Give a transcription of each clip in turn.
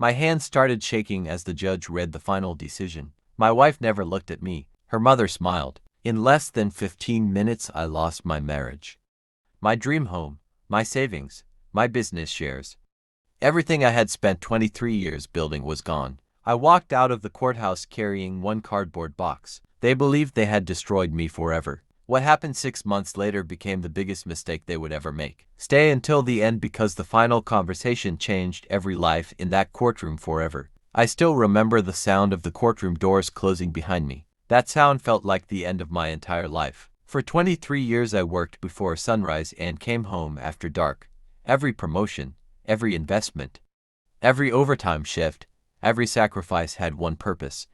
My hands started shaking as the judge read the final decision. My wife never looked at me. Her mother smiled. In less than 15 minutes, I lost my marriage, my dream home, my savings, my business shares. Everything I had spent 23 years building was gone. I walked out of the courthouse carrying one cardboard box. They believed they had destroyed me forever. What happened 6 months later became the biggest mistake they would ever make. Stay until the end because the final conversation changed every life in that courtroom forever. I still remember the sound of the courtroom doors closing behind me. That sound felt like the end of my entire life. For 23 years I worked before sunrise and came home after dark. Every promotion, every investment, every overtime shift, every sacrifice had one purpose: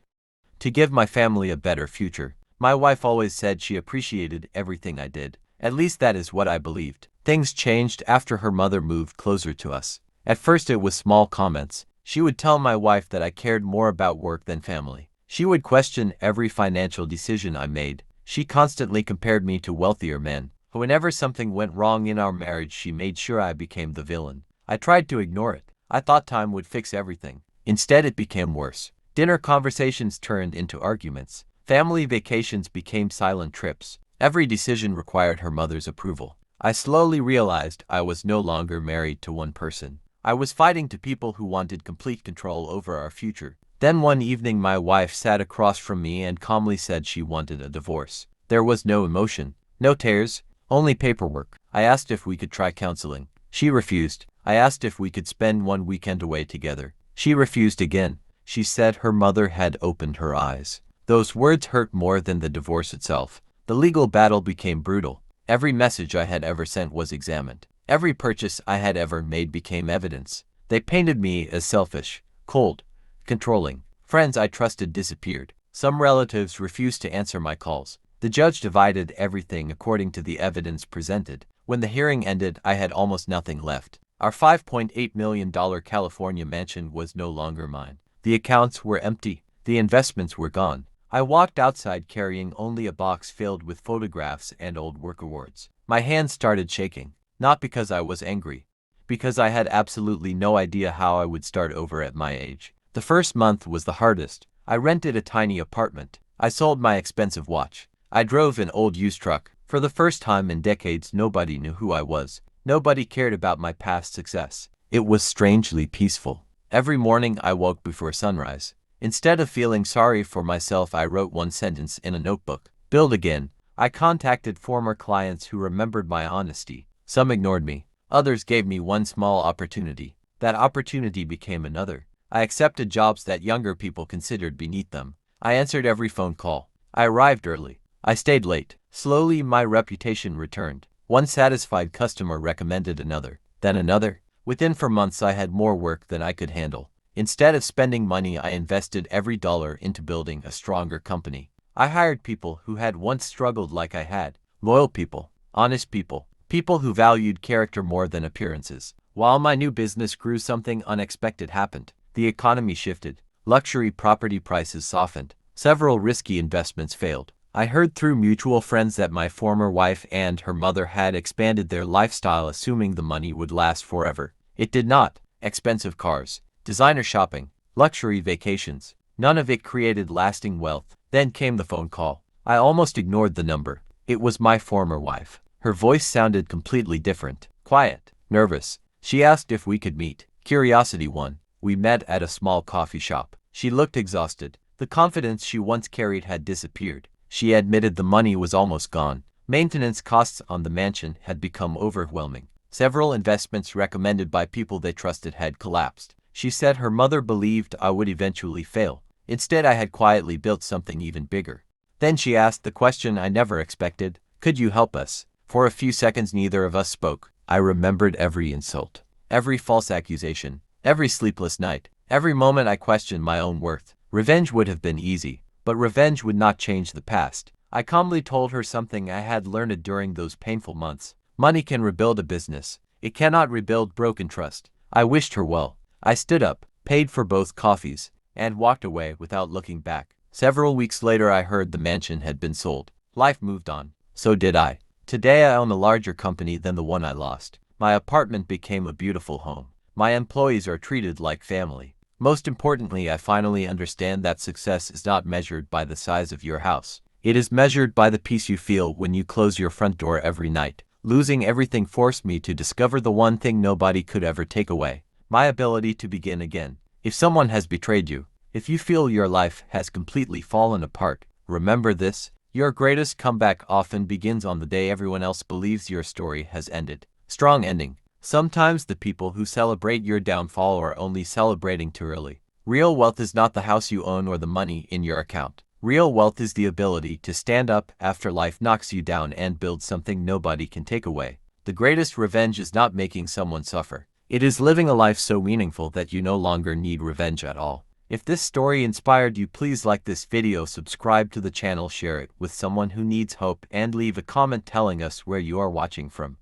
to give my family a better future. My wife always said she appreciated everything I did. At least that is what I believed. Things changed after her mother moved closer to us. At first it was small comments. She would tell my wife that I cared more about work than family. She would question every financial decision I made. She constantly compared me to wealthier men. Whenever something went wrong in our marriage, she made sure I became the villain. I tried to ignore it. I thought time would fix everything. Instead, it became worse. Dinner conversations turned into arguments. Family vacations became silent trips. Every decision required her mother's approval. I slowly realized I was no longer married to one person. I was fighting to people who wanted complete control over our future. Then one evening my wife sat across from me and calmly said she wanted a divorce. There was no emotion, no tears, only paperwork. I asked if we could try counseling. She refused. I asked if we could spend one weekend away together. She refused again. She said her mother had opened her eyes. Those words hurt more than the divorce itself. The legal battle became brutal. Every message I had ever sent was examined. Every purchase I had ever made became evidence. They painted me as selfish, cold, controlling. Friends I trusted disappeared. Some relatives refused to answer my calls. The judge divided everything according to the evidence presented. When the hearing ended, I had almost nothing left. Our $5.8 million California mansion was no longer mine. The accounts were empty. The investments were gone. I walked outside carrying only a box filled with photographs and old work awards. My hands started shaking, not because I was angry, because I had absolutely no idea how I would start over at my age. The first month was the hardest. I rented a tiny apartment. I sold my expensive watch. I drove an old used truck. For the first time in decades, nobody knew who I was. Nobody cared about my past success. It was strangely peaceful. Every morning I woke before sunrise. Instead of feeling sorry for myself, I wrote one sentence in a notebook: build again. I contacted former clients who remembered my honesty. Some ignored me. Others gave me one small opportunity. That opportunity became another. I accepted jobs that younger people considered beneath them. I answered every phone call. I arrived early. I stayed late. Slowly, my reputation returned. One satisfied customer recommended another, then another. Within 4 months, I had more work than I could handle. Instead of spending money, I invested every dollar into building a stronger company. I hired people who had once struggled like I had. Loyal people, honest people, people who valued character more than appearances. While my new business grew, something unexpected happened. The economy shifted. Luxury property prices softened. Several risky investments failed. I heard through mutual friends that my former wife and her mother had expanded their lifestyle, assuming the money would last forever. It did not. Expensive cars, designer shopping, luxury vacations. None of it created lasting wealth. Then came the phone call. I almost ignored the number. It was my former wife. Her voice sounded completely different. Quiet, nervous. She asked if we could meet. Curiosity won. We met at a small coffee shop. She looked exhausted. The confidence she once carried had disappeared. She admitted the money was almost gone. Maintenance costs on the mansion had become overwhelming. Several investments recommended by people they trusted had collapsed. She said her mother believed I would eventually fail. Instead, I had quietly built something even bigger. Then she asked the question I never expected: could you help us? For a few seconds, neither of us spoke. I remembered every insult, every false accusation, every sleepless night, every moment I questioned my own worth. Revenge would have been easy, but revenge would not change the past. I calmly told her something I had learned during those painful months. Money can rebuild a business. It cannot rebuild broken trust. I wished her well. I stood up, paid for both coffees, and walked away without looking back. Several weeks later, I heard the mansion had been sold. Life moved on. So did I. Today, I own a larger company than the one I lost. My apartment became a beautiful home. My employees are treated like family. Most importantly, I finally understand that success is not measured by the size of your house. It is measured by the peace you feel when you close your front door every night. Losing everything forced me to discover the one thing nobody could ever take away: my ability to begin again. If someone has betrayed you, if you feel your life has completely fallen apart, remember this: your greatest comeback often begins on the day everyone else believes your story has ended. Strong ending. Sometimes the people who celebrate your downfall are only celebrating too early. Real wealth is not the house you own or the money in your account. Real wealth is the ability to stand up after life knocks you down and build something nobody can take away. The greatest revenge is not making someone suffer. It is living a life so meaningful that you no longer need revenge at all. If this story inspired you, please like this video, subscribe to the channel, share it with someone who needs hope, and leave a comment telling us where you are watching from.